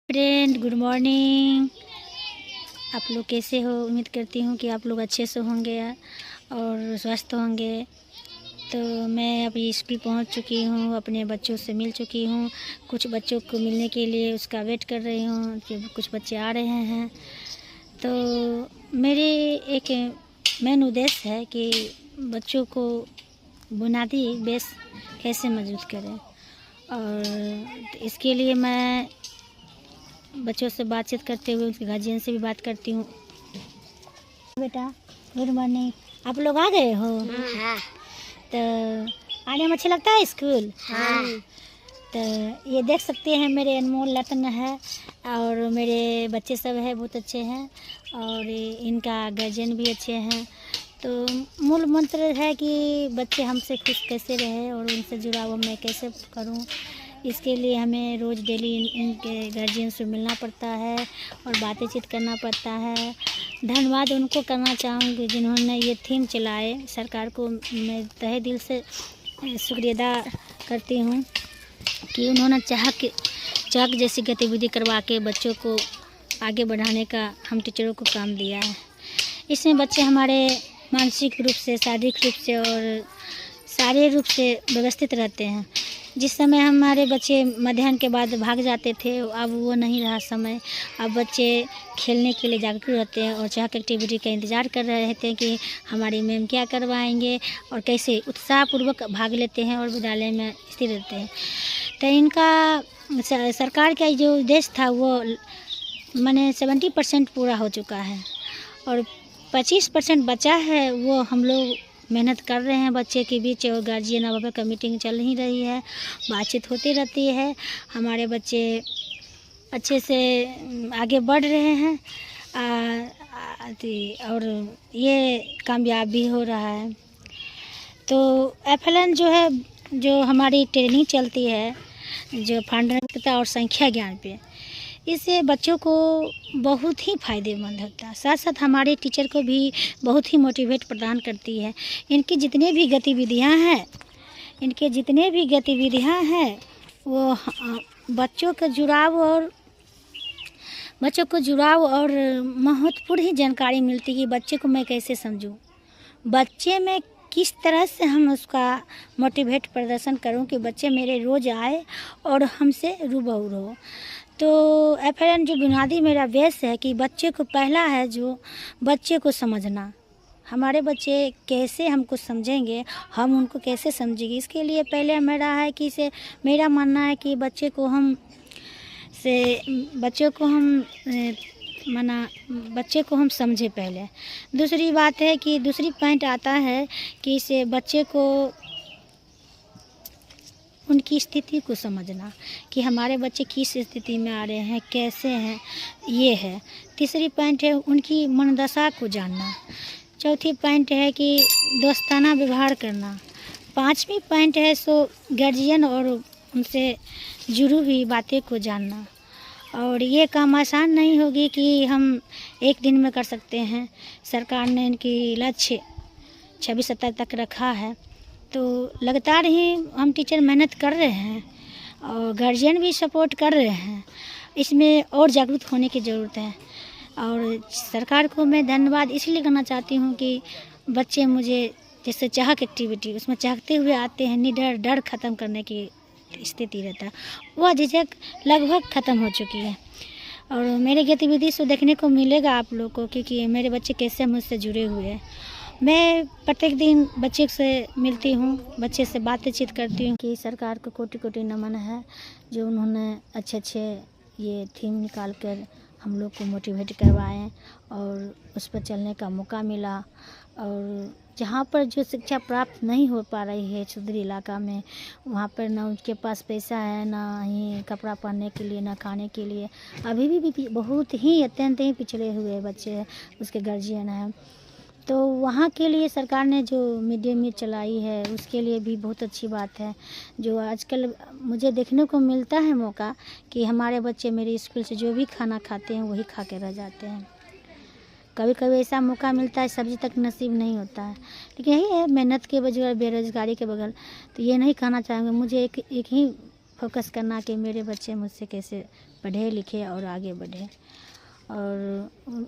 Friend, good morning. आप लोग कैसे हो? उम्मीद करती हूँ कि आप लोग अच्छे से होंगे और स्वस्थ होंगे। तो मैं अभी स्कूल पहुँच चुकी हूँ, अपने बच्चों से मिल चुकी हूँ। कुछ बच्चों को मिलने के लिए उसका वेट कर रही हूँ कि कुछ बच्चे आ रहे हैं। तो मेरे एक मेन उद्देश्य है कि बच्चों को बुनियादी बेस कैसे मजबूत करें, और इसके लिए मैं बच्चों से बातचीत करते हुए उनके गार्जियन से भी बात करती हूँ। बेटा, गुड मॉर्निंग। आप लोग आ गए हो? हाँ। तो आने में अच्छा लगता है स्कूल? हाँ। तो ये देख सकते हैं मेरे अनमोल रत्न है, और मेरे बच्चे सब हैं बहुत अच्छे हैं, और इनका गार्जियन भी अच्छे हैं। तो मूल मंत्र है कि बच्चे हमसे खुश कैसे रहे और उनसे जुड़ाव मैं कैसे करूं। इसके लिए हमें रोज़ डेली इनके गार्जियन से मिलना पड़ता है और बातचीत करना पड़ता है। धन्यवाद उनको करना चाहूँगी जिन्होंने ये थीम चलाए। सरकार को मैं तहे दिल से शुक्रिया अदा करती हूँ कि उन्होंने चाक जैसी गतिविधि करवा के बच्चों को आगे बढ़ाने का हम टीचरों को काम दिया है। इसमें बच्चे हमारे मानसिक रूप से, शारीरिक रूप से और शारीरिक रूप से व्यवस्थित रहते हैं। जिस समय हमारे बच्चे मध्याह्न के बाद भाग जाते थे, अब वो नहीं रहा समय। अब बच्चे खेलने के लिए जागरूक रहते हैं और चाक एक्टिविटी का इंतज़ार कर रहे थे कि हमारी मैम क्या करवाएंगे, और कैसे उत्साहपूर्वक भाग लेते हैं और विद्यालय में स्थिर रहते हैं। तो इनका सरकार का जो उद्देश्य था वो माने 70% पूरा हो चुका है, और 25% बचा है। वो हम लोग मेहनत कर रहे हैं बच्चे के बीच, और गार्जियन अभिभावक का मीटिंग चल ही रही है, बातचीत होती रहती है। हमारे बच्चे अच्छे से आगे बढ़ रहे हैं, और ये कामयाब भी हो रहा है। तो FLN जो है, जो हमारी ट्रेनिंग चलती है, जो फंडामेंटल और संख्या ज्ञान पे, इससे बच्चों को बहुत ही फ़ायदेमंद होता है। साथ साथ हमारे टीचर को भी बहुत ही मोटिवेट प्रदान करती है। इनकी जितने भी गतिविधियां हैं वो बच्चों को जुड़ाव और महत्वपूर्ण ही जानकारी मिलती है कि बच्चे को मैं कैसे समझूं, बच्चे में किस तरह से हम उसका मोटिवेट प्रदर्शन करूं कि बच्चे मेरे रोज़ आए और हमसे रूबरू हो। तो FLN जो बुनियादी मेरा बेस है कि बच्चे को पहला है जो बच्चे को समझना। हमारे बच्चे कैसे हमको समझेंगे, हम उनको कैसे समझेंगे, इसके लिए पहले मेरा मानना है कि बच्चे को हम समझे पहले। दूसरी बात है कि दूसरी पॉइंट आता है कि इसे बच्चे को उनकी स्थिति को समझना कि हमारे बच्चे किस स्थिति में आ रहे हैं, कैसे हैं, ये है। तीसरी पॉइंट है उनकी मनोदशा को जानना। चौथी पॉइंट है कि दोस्ताना व्यवहार करना। पांचवी पॉइंट है गार्जियन और उनसे जुड़ी हुई बातें को जानना। और ये काम आसान नहीं होगी कि हम एक दिन में कर सकते हैं। सरकार ने इनकी लक्ष्य 26-27 तक रखा है, तो लगातार ही हम टीचर मेहनत कर रहे हैं और गार्जियन भी सपोर्ट कर रहे हैं। इसमें और जागरूक होने की ज़रूरत है, और सरकार को मैं धन्यवाद इसलिए करना चाहती हूँ कि बच्चे मुझे जैसे चाहक एक्टिविटी उसमें चाहते हुए आते हैं। निडर डर ख़त्म करने की स्थिति रहता है, वह झिझक लगभग ख़त्म हो चुकी है। और मेरी गतिविधि से देखने को मिलेगा आप लोग को कि मेरे बच्चे कैसे मुझसे जुड़े हुए हैं। मैं प्रत्येक दिन बच्चे से मिलती हूँ, बच्चे से बातचीत करती हूँ। कि सरकार को कोटि कोटि नमन है जो उन्होंने अच्छे ये थीम निकाल कर हम लोग को मोटिवेट करवाएं और उस पर चलने का मौका मिला। और जहाँ पर जो शिक्षा प्राप्त नहीं हो पा रही है सुदूर इलाका में, वहाँ पर ना उनके पास पैसा है, ना ही कपड़ा पहनने के लिए, ना खाने के लिए, अभी भी बहुत ही अत्यंत ही पिछड़े हुए बच्चे उसके गार्जियन हैं। तो वहाँ के लिए सरकार ने जो मिड डे मील चलाई है उसके लिए भी बहुत अच्छी बात है। जो आजकल मुझे देखने को मिलता है मौका कि हमारे बच्चे मेरे स्कूल से जो भी खाना खाते हैं वही खा के रह जाते हैं। कभी कभी ऐसा मौका मिलता है सब्जी तक नसीब नहीं होता है, लेकिन यही है मेहनत के बगैर, बेरोज़गारी के बगैर। तो ये नहीं कहना चाहूँगी, मुझे एक ही फोकस करना कि मेरे बच्चे मुझसे कैसे पढ़े लिखे और आगे बढ़े। और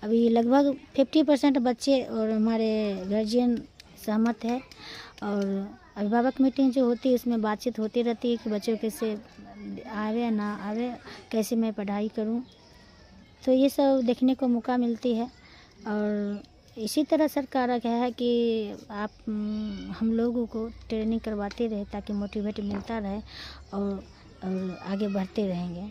अभी लगभग 50% बच्चे और हमारे गार्जियन सहमत है। और अभिभावक मीटिंग जो होती है उसमें बातचीत होती रहती है कि बच्चों कैसे आवे ना आवे, कैसे मैं पढ़ाई करूं, तो ये सब देखने को मौका मिलती है। और इसी तरह सरकार का क्या है कि आप हम लोगों को ट्रेनिंग करवाते रहे ताकि मोटिवेट मिलता रहे और आगे बढ़ते रहेंगे।